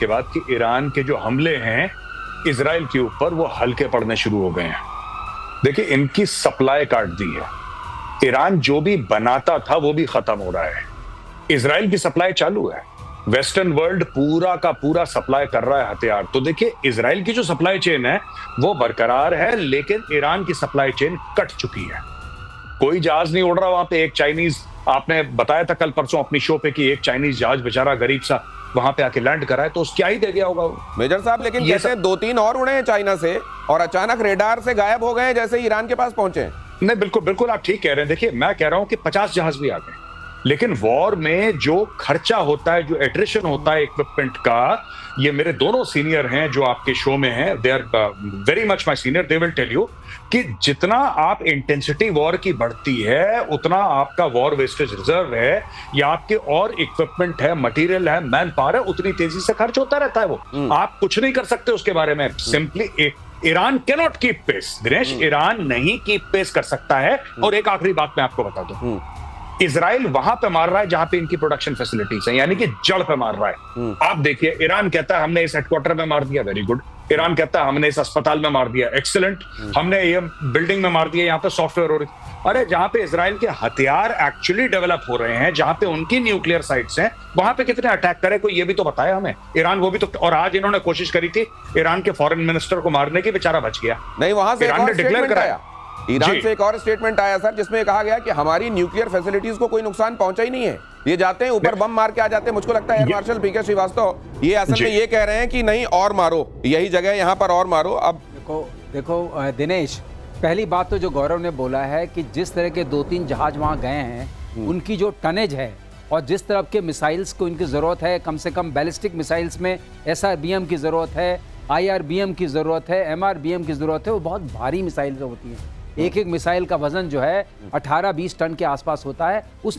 के बाद कि ईरान के जो हमले हैं इजराइल के ऊपर वो हल्के पड़ने शुरू हो गए हैं। देखिए, इनकी सप्लाई काट दी है। ईरान जो भी बनाता था वो भी खत्म हो रहा है। इजराइल की सप्लाई चालू है। वेस्टर्न वर्ल्ड पूरा का पूरा सप्लाई कर रहा है हथियार। तो देखिए, इजराइल की जो सप्लाई चेन है वो बरकरार है, लेकिन ईरान की सप्लाई चेन कट चुकी है। कोई जहाज नहीं उड़ रहा वहां पे। एक चाइनीज, आपने बताया था कल परसों अपनी शो पे कि एक चाइनीज जहाज बेचारा गरीब सा वहां पे आके लैंड करा है, तो क्या ही दे गया होगा वो। मेजर साहब, लेकिन ये कहते हैं 2-3 और उड़े हैं चाइना से और अचानक रेडार से गायब हो गए हैं जैसे ईरान के पास पहुंचे हैं। नहीं, बिल्कुल बिल्कुल आप ठीक कह रहे हैं। देखिए, मैं कह रहा हूं कि 50 जहाज भी आ गए, लेकिन वॉर में जो खर्चा होता है, जो एट्रिशन होता है इक्विपमेंट का, ये मेरे दोनों सीनियर हैं जो आपके शो में हैं, they are very much my senior, they will tell you कि जितना आप इंटेंसिटी वॉर की बढ़ती है उतना आपका वॉर वेस्टेज रिजर्व है या आपके और इक्विपमेंट है, मटेरियल है, मैन पावर है, उतनी तेजी से खर्च होता रहता है वो। आप कुछ नहीं कर सकते उसके बारे में। Simply Iran can not keep pace. Dinesh, Iran नहीं कीप पेस कर सकता है। और एक आखिरी बात मैं आपको बता दूं, इजराइल वहां पे मार रहा है जहां पे इनकी प्रोडक्शन फैसिलिटीज है, यानी कि जड़ पे मार रहा है। आप देखिए, ईरान कहता है हमने इस हेडक्वार्टर में मार दिया, वेरी गुड। ईरान कहता है हमने इस अस्पताल में मार दिया, एक्सीलेंट। हमने ये बिल्डिंग में मार दिया, यहाँ पे सॉफ्टवेयर हो रही। अरे, जहां पे इजराइल के हथियार एक्चुअली डेवलप हो रहे हैं, जहां पे उनकी न्यूक्लियर साइट्स हैं, वहां पे कितने अटैक करे कोई ये भी तो बताया हमें। ईरान वो भी तो, और आज इन्होंने कोशिश करी थी ईरान के फॉरेन मिनिस्टर को मारने की, बेचारा बच गया। नहीं, वहां से ईरान ने डिक्लेयर कराया। ईरान से एक और स्टेटमेंट आया सर, जिसमें कहा गया कि हमारी न्यूक्लियर फैसिलिटीज को कोई नुकसान पहुंचा ही नहीं है। ये जाते हैं ऊपर बम मार के आ जाते हैं। मुझको लगता है एयर मार्शल पीके श्रीवास्तव ये असल में ये कह रहे हैं कि नहीं, और मारो, यही जगह यहाँ पर और मारो। अब देखो दिनेश, पहली बात तो जो गौरव ने बोला है कि जिस तरह के 2-3 जहाज वहाँ गए हैं, उनकी जो टनेज है और जिस तरह के मिसाइल्स को इनकी ज़रूरत है, कम से कम बैलिस्टिक मिसाइल्स में SRBM की ज़रूरत है, IRBM की ज़रूरत है, MRBM की ज़रूरत है, वो बहुत भारी मिसाइल होती हैं। एक एक मिसाइल का वजन जो है 18-20 टन के आसपास होता है। उसमें